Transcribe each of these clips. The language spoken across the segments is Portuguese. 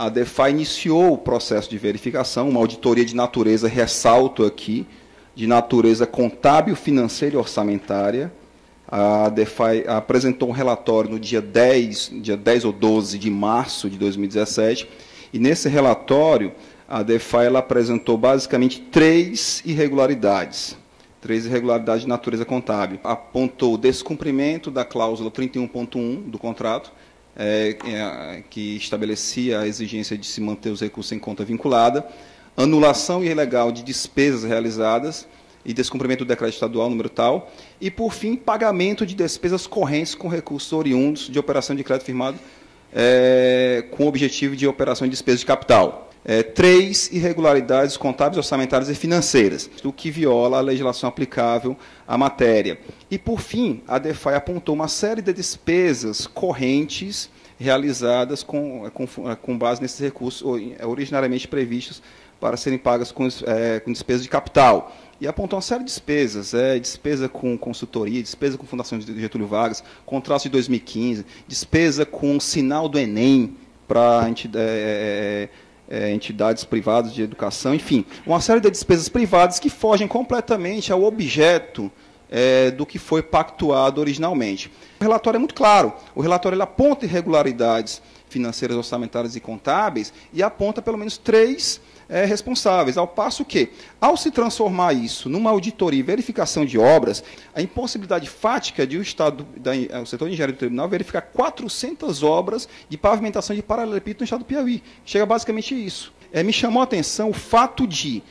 a DEFA iniciou o processo de verificação, uma auditoria de natureza, ressalto aqui, de natureza contábil, financeira e orçamentária. A DEFA apresentou um relatório no dia 10 ou 12 de março de 2017, e nesse relatório a DEFA ela apresentou basicamente três irregularidades de natureza contábil. Apontou o descumprimento da cláusula 31.1 do contrato, que estabelecia a exigência de se manter os recursos em conta vinculada, anulação ilegal de despesas realizadas e descumprimento do decreto estadual número tal, e, por fim, pagamento de despesas correntes com recursos oriundos de operação de crédito firmado com o objetivo de operação de despesa de capital. Três irregularidades contábeis, orçamentárias e financeiras, o que viola a legislação aplicável à matéria. E, por fim, a DEFA apontou uma série de despesas correntes realizadas com base nesses recursos originariamente previstos para serem pagas com despesas de capital. E apontou uma série de despesas, despesa com consultoria, despesa com Fundação de Getúlio Vargas, contrato de 2015, despesa com sinal do Enem para entidades privadas de educação, enfim, uma série de despesas privadas que fogem completamente ao objeto do que foi pactuado originalmente. O relatório é muito claro, o relatório ele aponta irregularidades financeiras, orçamentárias e contábeis e aponta pelo menos três responsáveis, ao passo que, ao se transformar isso numa auditoria e verificação de obras, a impossibilidade fática de o setor de engenharia do tribunal verificar 400 obras de pavimentação de paralelepípedo no estado do Piauí. Chega basicamente isso. Me chamou a atenção o fato de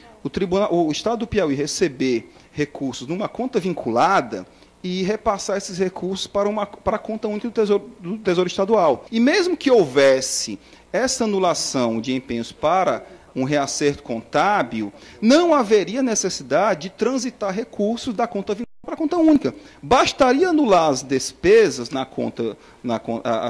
o estado do Piauí receber recursos numa conta vinculada e repassar esses recursos para a conta única do Tesouro Estadual. E mesmo que houvesse essa anulação de empenhos para um reacerto contábil, não haveria necessidade de transitar recursos da conta vinculada para a conta única. Bastaria anular as despesas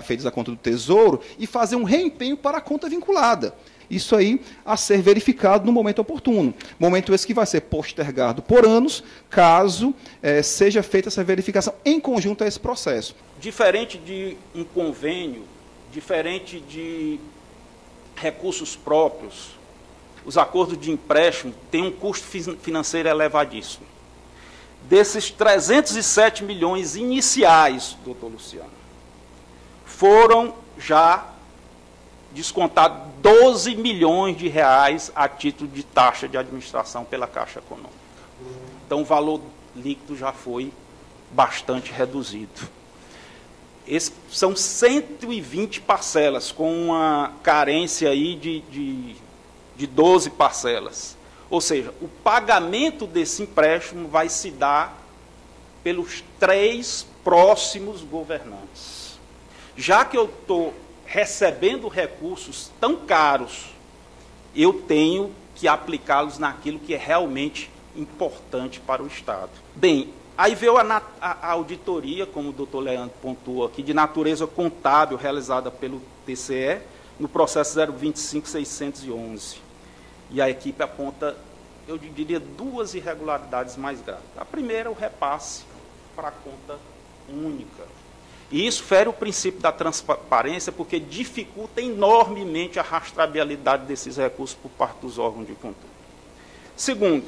feitas à conta do Tesouro e fazer um reempenho para a conta vinculada. Isso aí a ser verificado no momento oportuno. Momento esse que vai ser postergado por anos, caso seja feita essa verificação em conjunto a esse processo. Diferente de um convênio, diferente de recursos próprios, os acordos de empréstimo têm um custo financeiro elevadíssimo. Desses 307 milhões iniciais, doutor Luciano, foram já descontados 12 milhões de reais a título de taxa de administração pela Caixa Econômica. Então, o valor líquido já foi bastante reduzido. São 120 parcelas, com uma carência aí de 12 parcelas. Ou seja, o pagamento desse empréstimo vai se dar pelos 3 próximos governantes. Já que eu estou recebendo recursos tão caros, eu tenho que aplicá-los naquilo que é realmente importante para o Estado. Bem, aí veio a auditoria, como o doutor Leandro pontuou aqui, de natureza contábil, realizada pelo TCE, no processo 025.611. E a equipe aponta, eu diria, 2 irregularidades mais graves. A primeira é o repasse para a conta única. E isso fere o princípio da transparência, porque dificulta enormemente a rastreabilidade desses recursos por parte dos órgãos de controle. Segundo,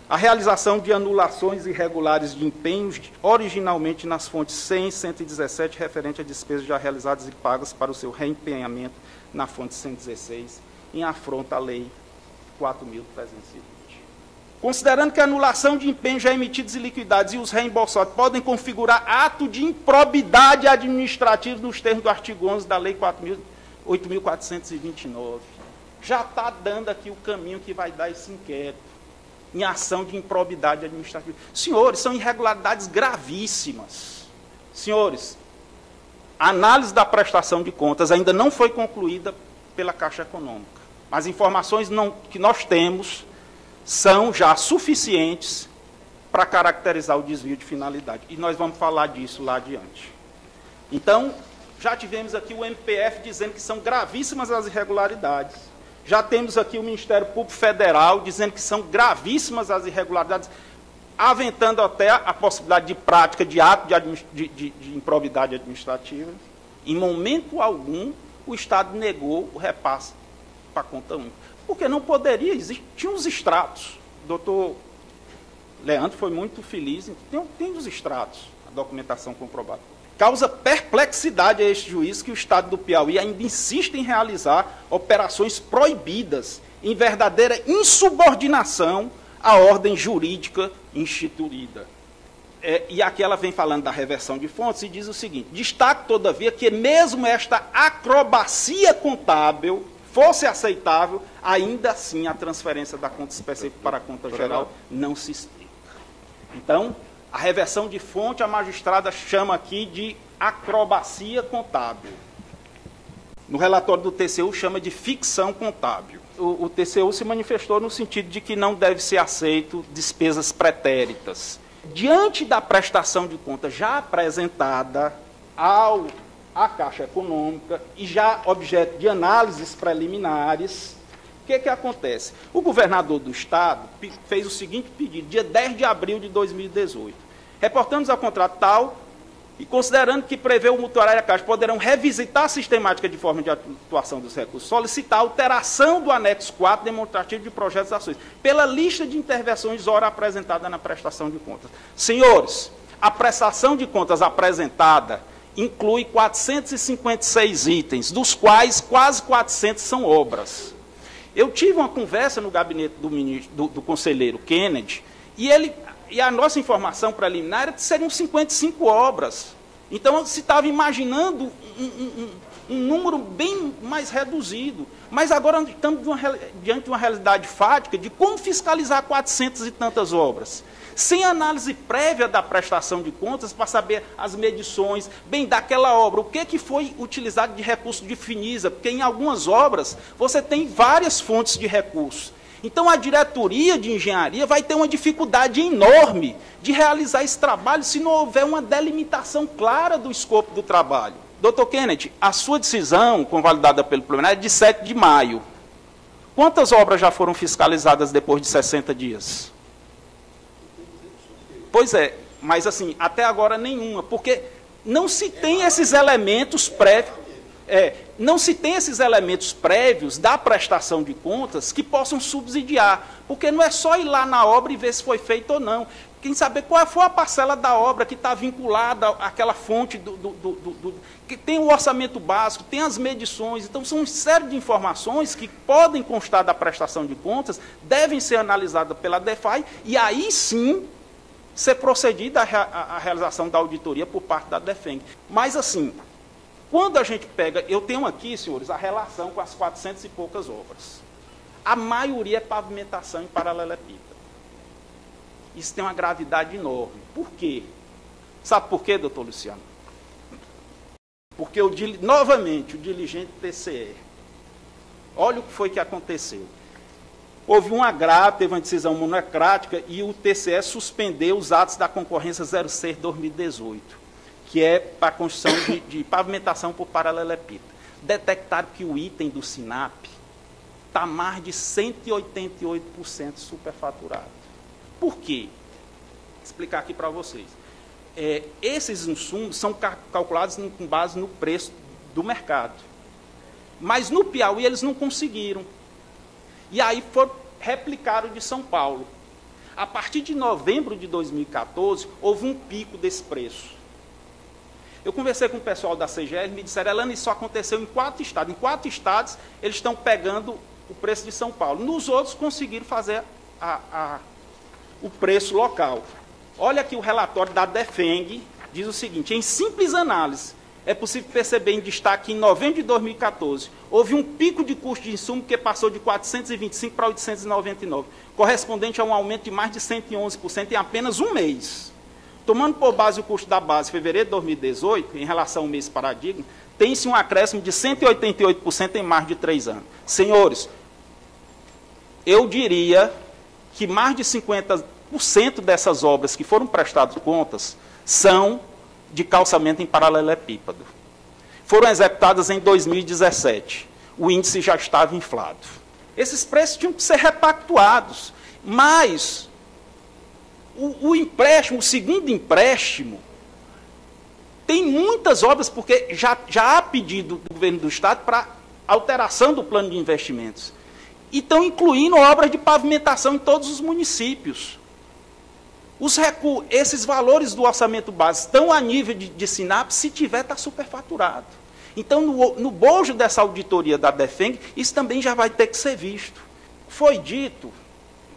a realização de anulações irregulares de empenhos originalmente nas fontes 100 e 117, referente a despesas já realizadas e pagas para o seu reempenhamento na fonte 116, em afronta à Lei 4.320. Considerando que a anulação de empenhos já emitidos e liquidados e os reembolsados podem configurar ato de improbidade administrativa nos termos do artigo 11 da Lei 8.429, já está dando aqui o caminho que vai dar esse inquérito em ação de improbidade administrativa. Senhores, são irregularidades gravíssimas. Senhores, a análise da prestação de contas ainda não foi concluída pela Caixa Econômica. As informações que nós temos são já suficientes para caracterizar o desvio de finalidade. E nós vamos falar disso lá adiante. Então, já tivemos aqui o MPF dizendo que são gravíssimas as irregularidades. Já temos aqui o Ministério Público Federal dizendo que são gravíssimas as irregularidades, aventando até a possibilidade de prática de ato de improbidade administrativa. Em momento algum, o Estado negou o repasse para conta única. Porque não poderia, tinha os extratos. O doutor Leandro foi muito feliz, tem os extratos, a documentação comprovada. Causa perplexidade a este juiz que o Estado do Piauí ainda insiste em realizar operações proibidas em verdadeira insubordinação à ordem jurídica instituída. E aqui ela vem falando da reversão de fontes e diz o seguinte: destaque, todavia, que mesmo esta acrobacia contábil fosse aceitável, ainda assim a transferência da conta específica para a conta geral não se explica. Então, a reversão de fonte, a magistrada chama aqui de acrobacia contábil. No relatório do TCU, chama de ficção contábil. O TCU se manifestou no sentido de que não deve ser aceito despesas pretéritas. Diante da prestação de contas já apresentada à Caixa Econômica e já objeto de análises preliminares, o que acontece? O governador do Estado fez o seguinte pedido, dia 10 de abril de 2018. Reportamos ao contrato tal e considerando que prevê o mutuário e a Caixa poderão revisitar a sistemática de forma de atuação dos recursos, solicitar a alteração do anexo 4 demonstrativo de projetos e ações, pela lista de intervenções ora apresentada na prestação de contas. Senhores, a prestação de contas apresentada inclui 456 itens, dos quais quase 400 são obras. Eu tive uma conversa no gabinete do conselheiro Kennedy, e a nossa informação preliminar era que seriam 55 obras. Então, se estava imaginando um número bem mais reduzido. Mas agora estamos diante de uma realidade fática de como fiscalizar 400 e tantas obras. Sem análise prévia da prestação de contas para saber as medições, bem, daquela obra, o que foi utilizado de recurso de Finisa, porque em algumas obras você tem várias fontes de recursos. Então a diretoria de engenharia vai ter uma dificuldade enorme de realizar esse trabalho se não houver uma delimitação clara do escopo do trabalho. Dr. Kennedy, a sua decisão, convalidada pelo plenário, é de 7 de maio. Quantas obras já foram fiscalizadas depois de 60 dias? Pois é, mas assim, até agora nenhuma, porque não se tem esses elementos prévios, não se tem esses elementos prévios da prestação de contas que possam subsidiar, porque não é só ir lá na obra e ver se foi feito ou não. Quem saber qual foi a parcela da obra que está vinculada àquela fonte que tem o orçamento básico, tem as medições, então são uma série de informações que podem constar da prestação de contas, devem ser analisadas pela DEFAI, e aí sim ser procedida a realização da auditoria por parte da DEFENG. Mas, assim, quando a gente pega... Eu tenho aqui, senhores, a relação com as 400 e poucas obras. A maioria é pavimentação em paralelepípedo. Isso tem uma gravidade enorme. Por quê? Sabe por quê, doutor Luciano? Porque, novamente, o diligente TCE. Olha o que foi que aconteceu. Houve um agravo, teve uma decisão monocrática e o TCE suspendeu os atos da concorrência 06-2018, que é para a construção de pavimentação por paralelepípedo. Detectaram que o item do SINAP está mais de 188% superfaturado. Por quê? Vou explicar aqui para vocês. Esses insumos são calculados com base no preço do mercado. Mas no Piauí eles não conseguiram. E aí replicaram de São Paulo. A partir de novembro de 2014, houve um pico desse preço. Eu conversei com o pessoal da CGL, me disseram, Elane, isso aconteceu em 4 estados. Em 4 estados, eles estão pegando o preço de São Paulo. Nos outros, conseguiram fazer o preço local. Olha aqui o relatório da DEFENG, diz o seguinte, em simples análise, é possível perceber em destaque que em novembro de 2014 houve um pico de custo de insumo que passou de 425 para 899, correspondente a um aumento de mais de 111% em apenas um mês. Tomando por base o custo da base fevereiro de 2018, em relação ao mês paradigma, tem-se um acréscimo de 188% em mais de 3 anos. Senhores, eu diria que mais de 50% dessas obras que foram prestadas contas são de calçamento em paralelepípedo. Foram executadas em 2017. O índice já estava inflado. Esses preços tinham que ser repactuados. Mas o empréstimo, o segundo empréstimo, tem muitas obras, porque já há pedido do governo do Estado para alteração do plano de investimentos. E estão incluindo obras de pavimentação em todos os municípios. Esses valores do orçamento base estão a nível de SINAP, se tiver, está superfaturado. Então, no bojo dessa auditoria da DEFENG, isso também já vai ter que ser visto. Foi dito,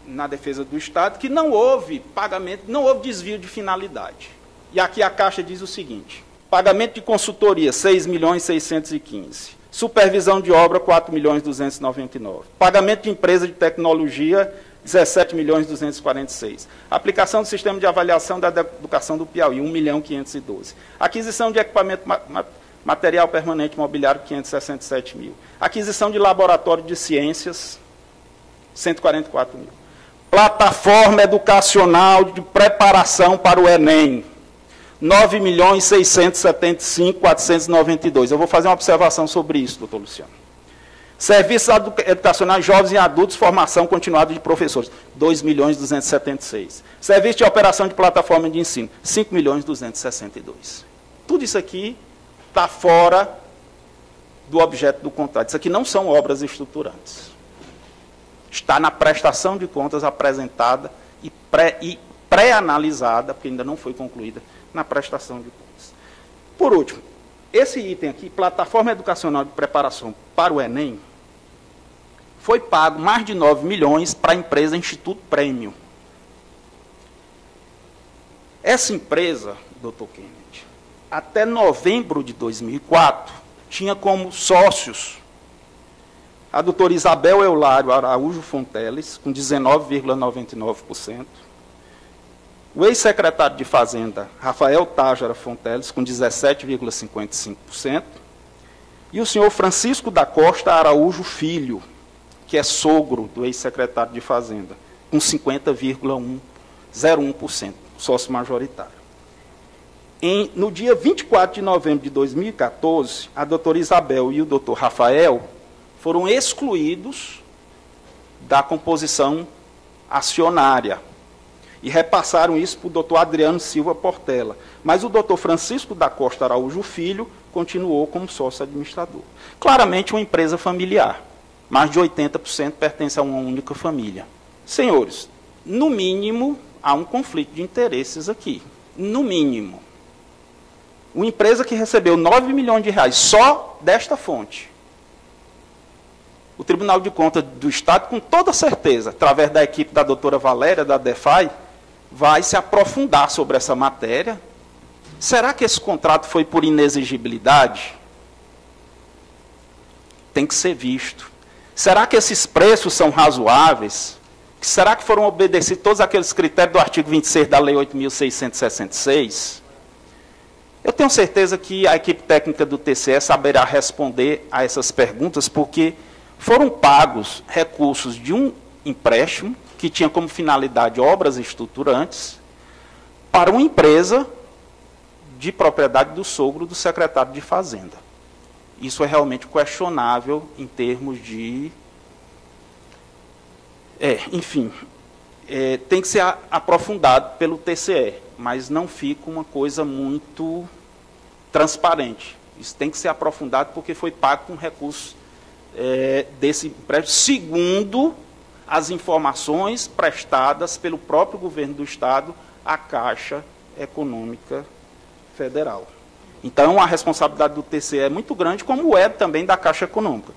na defesa do Estado, que não houve pagamento, não houve desvio de finalidade. E aqui a Caixa diz o seguinte: pagamento de consultoria, 6.615. Supervisão de obra, 4.299. Pagamento de empresa de tecnologia, 17.246. Aplicação do sistema de avaliação da educação do Piauí, 1.512. Aquisição de equipamento material permanente mobiliário, 567 mil. Aquisição de laboratório de ciências, 144 mil. Plataforma educacional de preparação para o Enem, 9.675.492. Eu vou fazer uma observação sobre isso, doutor Luciano. Serviços educacionais jovens e adultos, formação continuada de professores, 2.276. Serviço de operação de plataforma de ensino, 5.262. Tudo isso aqui está fora do objeto do contrato. Isso aqui não são obras estruturantes. Está na prestação de contas apresentada e pré-analisada, porque ainda não foi concluída, na prestação de contas. Por último, esse item aqui, plataforma educacional de preparação para o Enem, foi pago mais de 9 milhões para a empresa Instituto Prêmio. Essa empresa, doutor Kennedy, até novembro de 2004, tinha como sócios a doutora Isabel Eulário Araújo Fonteles, com 19,99%, o ex-secretário de Fazenda, Rafael Tájara Fonteles, com 17,55%, e o senhor Francisco da Costa Araújo Filho, que é sogro do ex-secretário de Fazenda, com 50,01%, sócio majoritário. No dia 24 de novembro de 2014, a doutora Isabel e o doutor Rafael foram excluídos da composição acionária e repassaram isso para o doutor Adriano Silva Portela. Mas o doutor Francisco da Costa Araújo Filho continuou como sócio administrador. Claramente uma empresa familiar. Mais de 80% pertence a uma única família. Senhores, no mínimo, há um conflito de interesses aqui. No mínimo. Uma empresa que recebeu 9 milhões de reais só desta fonte. O Tribunal de Contas do Estado, com toda certeza, através da equipe da doutora Valéria, da DEFAI, vai se aprofundar sobre essa matéria. Será que esse contrato foi por inexigibilidade? Tem que ser visto. Será que esses preços são razoáveis? Será que foram obedecidos todos aqueles critérios do artigo 26 da Lei 8.666? Eu tenho certeza que a equipe técnica do TCE saberá responder a essas perguntas, porque foram pagos recursos de um empréstimo, que tinha como finalidade obras estruturantes, para uma empresa de propriedade do sogro do secretário de Fazenda. Isso é realmente questionável em termos de... tem que ser aprofundado pelo TCE, mas não fica uma coisa muito transparente. Isso tem que ser aprofundado porque foi pago com recursos desse empréstimo, segundo as informações prestadas pelo próprio governo do Estado à Caixa Econômica Federal. Então, a responsabilidade do TCE é muito grande, como é também da Caixa Econômica.